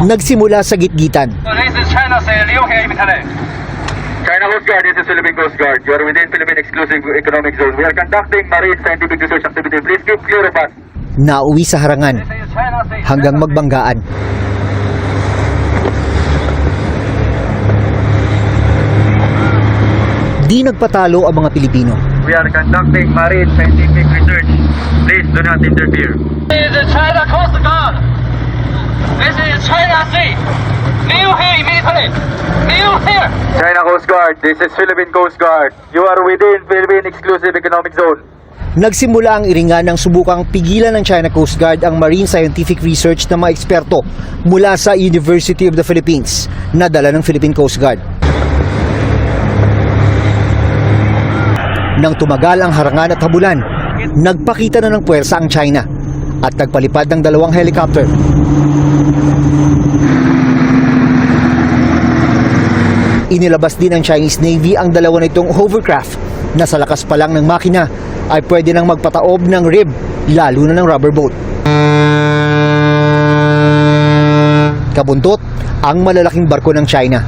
Nagsimula sa gitgitan. China Coast Guard, this is Philippine Coast Guard. You are within Philippine Exclusive Economic Zone. We are conducting marine scientific research activity. Please keep clear of us. Nauwi sa harangan hanggang magbanggaan. Di nagpatalo ang mga Pilipino. We are conducting marine scientific research. Please do not interfere. This is China Coast Guard. This is China Sea. New here immediately. New here. China Coast Guard, this is Philippine Coast Guard. You are within Philippine Exclusive Economic Zone. Nagsimula ang iringan ng subukang pigilan ng China Coast Guard ang marine scientific research ng mga eksperto mula sa University of the Philippines na dala ng Philippine Coast Guard. Nang tumagal ang harangan at habulan, nagpakita na ng puwersa ang China at nagpalipad ng 2 helicopter. Inilabas din ng Chinese Navy ang 2 nitong hovercraft na sa lakas pa lang ng makina ay pwede nang magpataob ng rib, lalo na ng rubber boat. Kabuntot ang malalaking barko ng China.